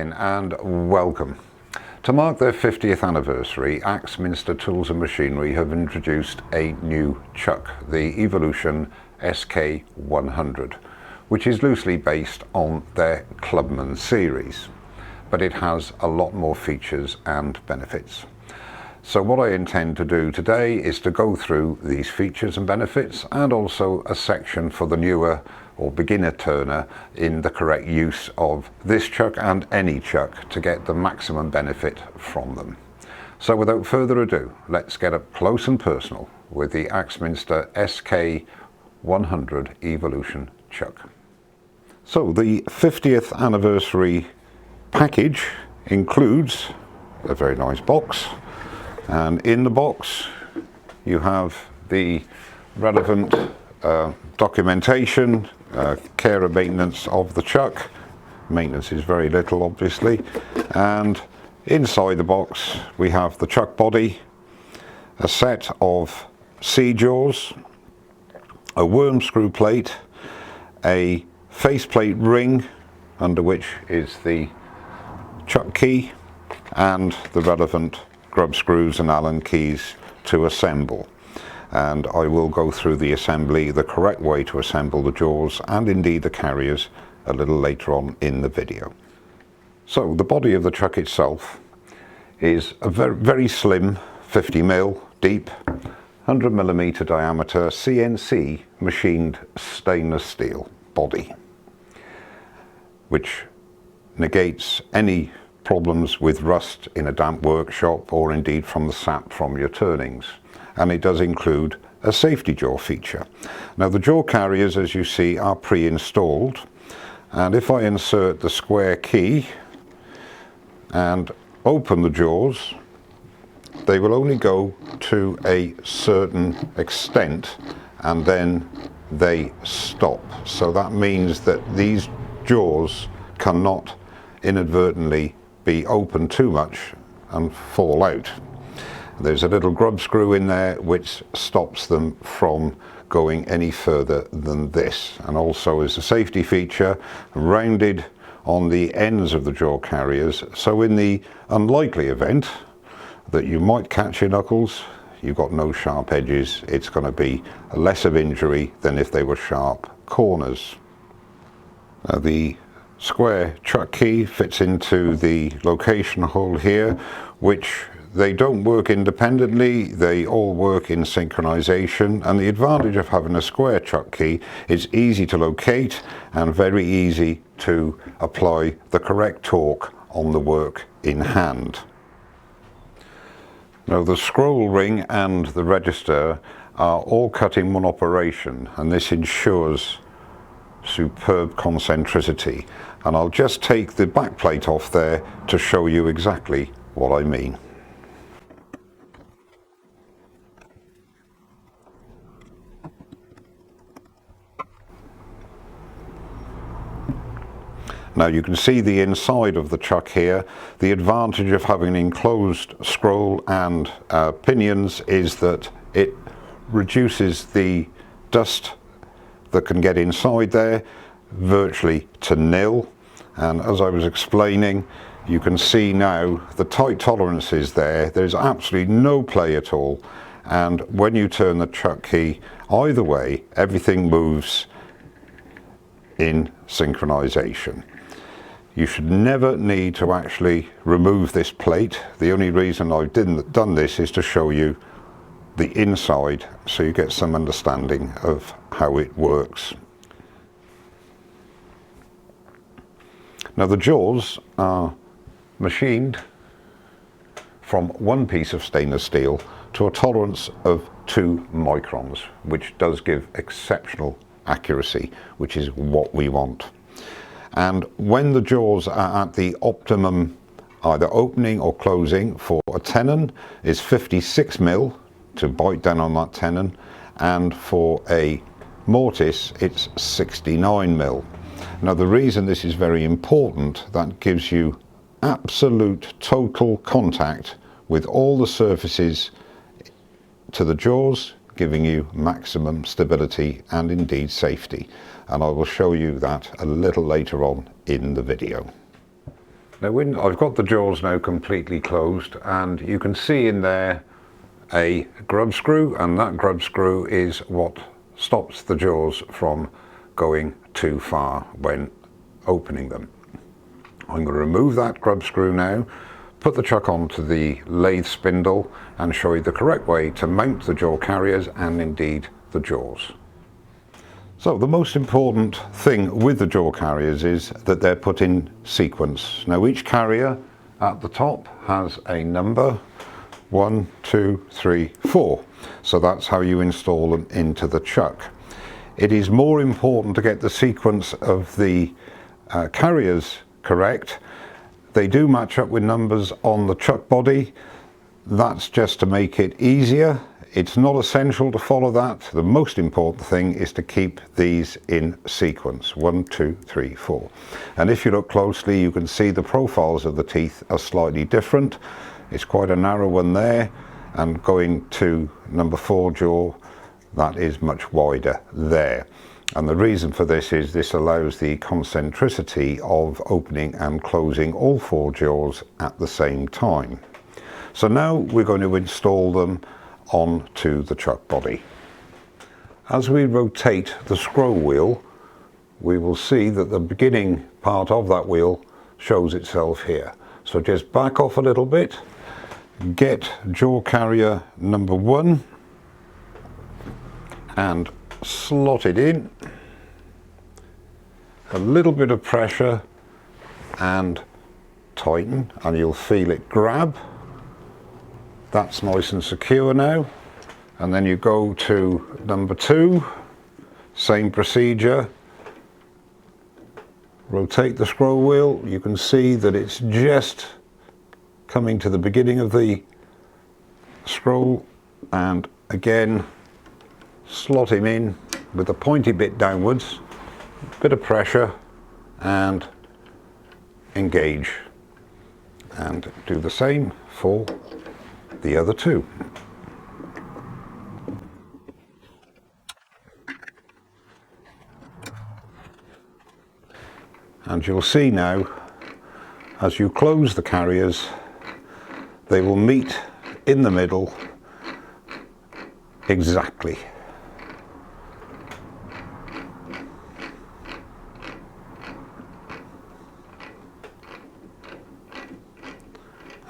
again and welcome. To mark their 50th anniversary, Axminster Tools and Machinery have introduced a new chuck, the Evolution SK100, which is loosely based on their Clubman series, but it has a lot more features and benefits. So what I intend to do today is to go through these features and benefits, and also a section for the newer or beginner turner in the correct use of this chuck and any chuck to get the maximum benefit from them. So without further ado, let's get up close and personal with the Axminster SK100 Evolution chuck. So the 50th anniversary package includes a very nice box, and in the box you have the relevant documentation, care and maintenance of the chuck. Maintenance is very little, obviously. And inside the box we have the chuck body, a set of C-jaws, a worm screw plate, a faceplate ring under which is the chuck key, and the relevant grub screws and Allen keys to assemble. And I will go through the assembly, the correct way to assemble the jaws and indeed the carriers a little later on in the video. So the body of the chuck itself is a very slim 50mm deep, 100mm diameter CNC machined stainless steel body, which negates any problems with rust in a damp workshop or indeed from the sap from your turnings. And it does include a safety jaw feature. Now the jaw carriers, as you see, are pre-installed, and if I insert the square key and open the jaws, they will only go to a certain extent and then they stop. So that means that these jaws cannot inadvertently be open too much and fall out. There's a little grub screw in there which stops them from going any further than this, and also as a safety feature, rounded on the ends of the jaw carriers, so in the unlikely event that you might catch your knuckles, you've got no sharp edges, it's going to be less of injury than if they were sharp corners. Now the square chuck key fits into the location hole here, which they don't work independently, they all work in synchronization, and the advantage of having a square chuck key is easy to locate and very easy to apply the correct torque on the work in hand. Now the scroll ring and the register are all cut in one operation, and this ensures superb concentricity, and I'll just take the back plate off there to show you exactly what I mean. Now you can see the inside of the chuck here. The advantage of having an enclosed scroll and pinions is that it reduces the dust that can get inside there virtually to nil. And as I was explaining, you can see now the tight tolerances there. There's absolutely no play at all, and when you turn the chuck key either way, everything moves in synchronization. You should never need to actually remove this plate. The only reason I've done this is to show you the inside so you get some understanding of how it works. Now the jaws are machined from one piece of stainless steel to a tolerance of 2 microns, which does give exceptional accuracy, which is what we want. And when the jaws are at the optimum either opening or closing, for a tenon is 56mm to bite down on that tenon, and for a mortise it's 69mm. Now the reason this is very important, that gives you absolute total contact with all the surfaces to the jaws, giving you maximum stability and indeed safety, and I will show you that a little later on in the video. Now I've got the jaws now completely closed, and you can see in there a grub screw, and that grub screw is what stops the jaws from going too far when opening them. I'm going to remove that grub screw now, put the chuck onto the lathe spindle and show you the correct way to mount the jaw carriers and indeed the jaws. So the most important thing with the jaw carriers is that they're put in sequence. Now each carrier at the top has a number, 1, 2, 3, 4. So that's how you install them into the chuck. It is more important to get the sequence of the carriers correct. They do match up with numbers on the chuck body. That's just to make it easier. It's not essential to follow that. The most important thing is to keep these in sequence, 1, 2, 3, 4. And if you look closely, you can see the profiles of the teeth are slightly different. It's quite a narrow one there, and going to number 4 jaw, that is much wider there. And the reason for this is this allows the concentricity of opening and closing all 4 jaws at the same time. So now we're going to install them onto the chuck body. As we rotate the scroll wheel, we will see that the beginning part of that wheel shows itself here. So just back off a little bit, get jaw carrier number 1 and slot it in. A little bit of pressure and tighten, and you'll feel it grab. That's nice and secure now. And then you go to number 2, same procedure. Rotate the scroll wheel. You can see that it's just coming to the beginning of the scroll, and again slot him in with a pointy bit downwards, bit of pressure, and engage, and do the same for the other 2. And you'll see now, as you close the carriers, they will meet in the middle exactly.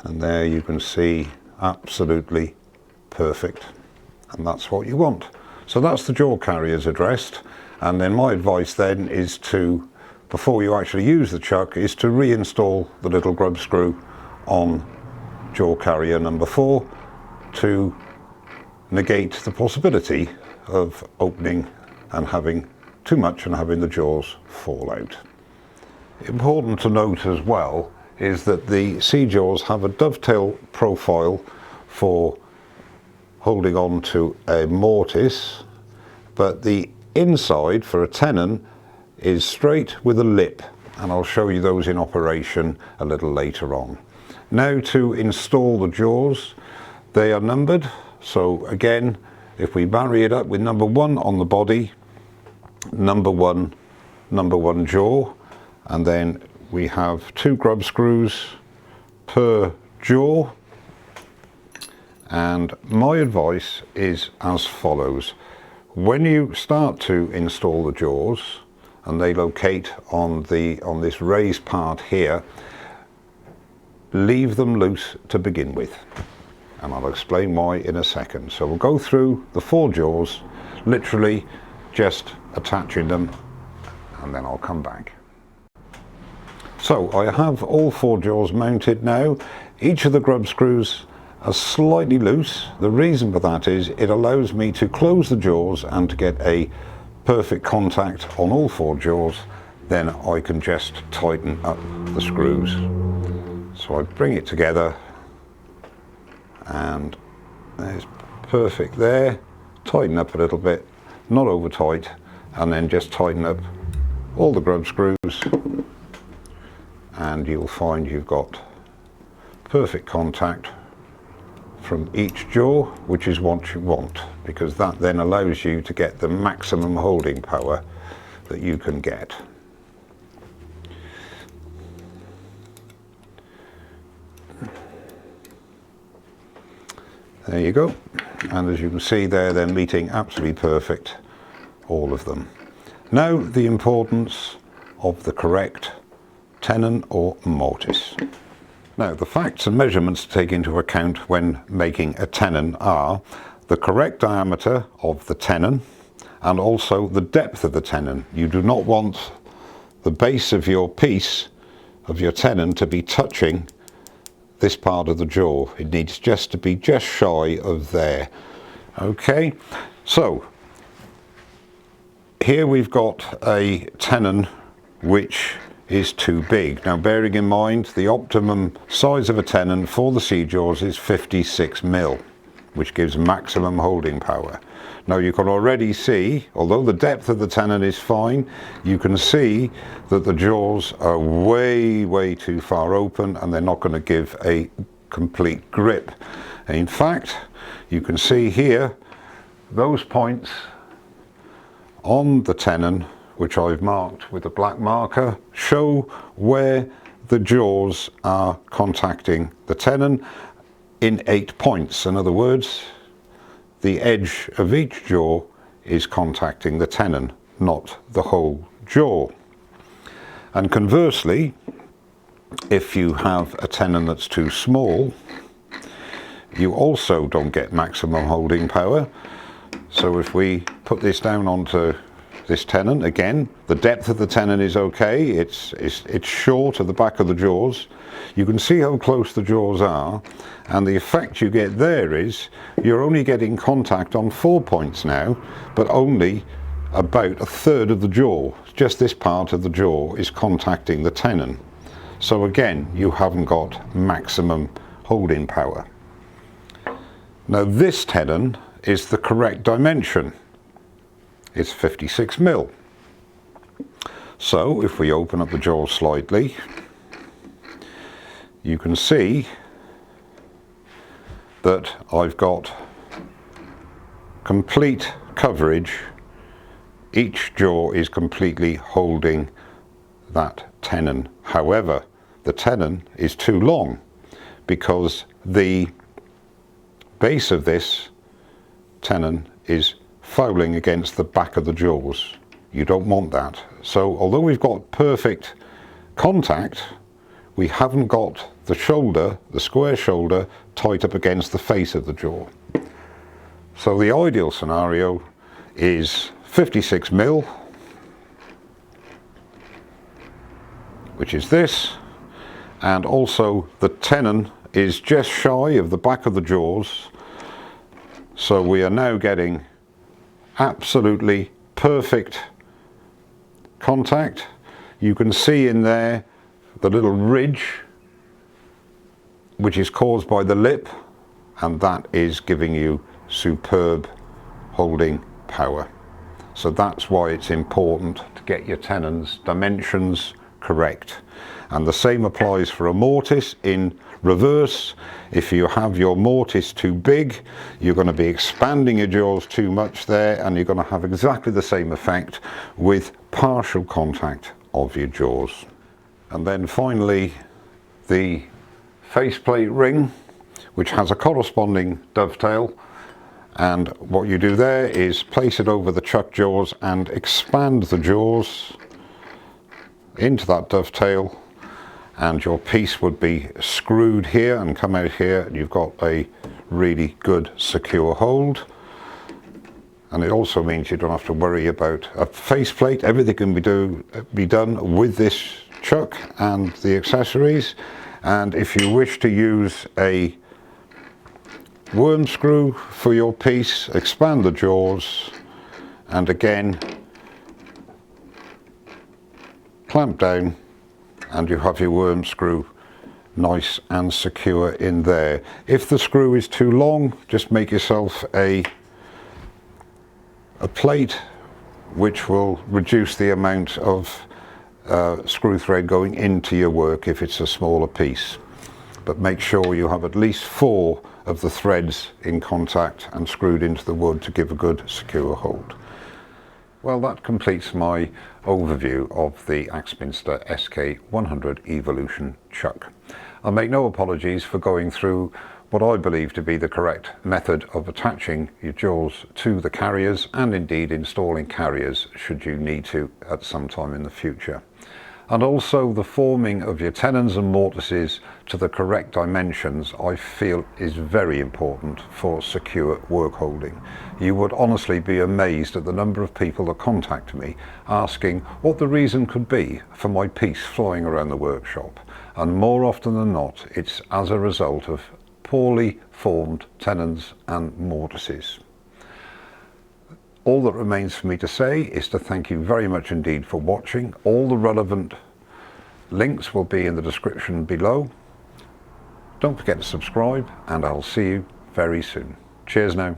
And there you can see absolutely perfect, and that's what you want. So that's the jaw carriers addressed, and then my advice then is to, before you actually use the chuck, is to reinstall the little grub screw on jaw carrier number 4 to negate the possibility of opening and having too much and having the jaws fall out. Important to note as well is that the C-jaws have a dovetail profile for holding on to a mortise, but the inside for a tenon is straight with a lip, and I'll show you those in operation a little later on. Now to install the jaws, they are numbered, so again, if we marry it up with number 1 on the body, number 1 jaw, and then we have 2 grub screws per jaw. And my advice is as follows: when you start to install the jaws and they locate on this raised part here, leave them loose to begin with, and I'll explain why in a second. So we'll go through the 4 jaws, literally just attaching them, and then I'll come back. So I have all 4 jaws mounted now. Each of the grub screws are slightly loose. The reason for that is it allows me to close the jaws and to get a perfect contact on all 4 jaws. Then I can just tighten up the screws. So I bring it together, and there's perfect there. Tighten up a little bit, not over tight, and then just tighten up all the grub screws, and you'll find you've got perfect contact from each jaw, which is what you want, because that then allows you to get the maximum holding power that you can get. There you go. And as you can see there, they're meeting absolutely perfect, all of them. Now the importance of the correct tenon or mortise. Now the facts and measurements to take into account when making a tenon are the correct diameter of the tenon and also the depth of the tenon. You do not want the base of your piece of your tenon to be touching this part of the jaw. It needs just to be just shy of there. Okay, so here we've got a tenon which is too big. Now bearing in mind the optimum size of a tenon for the sea jaws is 56mm, which gives maximum holding power. Now you can already see, although the depth of the tenon is fine, you can see that the jaws are way too far open and they're not going to give a complete grip. In fact, you can see here those points on the tenon, which I've marked with a black marker, show where the jaws are contacting the tenon in 8 points. In other words, the edge of each jaw is contacting the tenon, not the whole jaw. And conversely, if you have a tenon that's too small, you also don't get maximum holding power. So if we put this down onto this tenon, again, the depth of the tenon is okay, it's short at the back of the jaws. You can see how close the jaws are, and the effect you get there is you're only getting contact on 4 points now, but only about a third of the jaw. Just this part of the jaw is contacting the tenon. So again, you haven't got maximum holding power. Now this tenon is the correct dimension. It's 56mm. So if we open up the jaw slightly, you can see that I've got complete coverage. Each jaw is completely holding that tenon. However, the tenon is too long because the base of this tenon is fouling against the back of the jaws. You don't want that. So although we've got perfect contact, we haven't got the shoulder, the square shoulder, tight up against the face of the jaw. So the ideal scenario is 56mm, which is this, and also the tenon is just shy of the back of the jaws. So we are now getting absolutely perfect contact. You can see in there the little ridge which is caused by the lip, and that is giving you superb holding power. So that's why it's important to get your tenons dimensions correct. And the same applies for a mortise in reverse. If you have your mortise too big, you're going to be expanding your jaws too much there, and you're going to have exactly the same effect with partial contact of your jaws. And then finally, the faceplate ring, which has a corresponding dovetail, and what you do there is place it over the chuck jaws and expand the jaws into that dovetail, and your piece would be screwed here and come out here, and you've got a really good secure hold. And it also means you don't have to worry about a faceplate. Everything can be done with this chuck and the accessories. And if you wish to use a worm screw for your piece, expand the jaws and again clamp down, and you have your worm screw nice and secure in there. If the screw is too long, just make yourself a plate which will reduce the amount of screw thread going into your work if it's a smaller piece. But make sure you have at least 4 of the threads in contact and screwed into the wood to give a good secure hold. Well, that completes my overview of the Axminster SK100 Evolution chuck. I'll make no apologies for going through what I believe to be the correct method of attaching your jaws to the carriers, and indeed installing carriers should you need to at some time in the future. And also the forming of your tenons and mortises to the correct dimensions, I feel is very important for secure work holding. You would honestly be amazed at the number of people that contact me asking what the reason could be for my piece flying around the workshop. And more often than not, it's as a result of poorly formed tenons and mortises. All that remains for me to say is to thank you very much indeed for watching. All the relevant links will be in the description below. Don't forget to subscribe, and I'll see you very soon. Cheers now.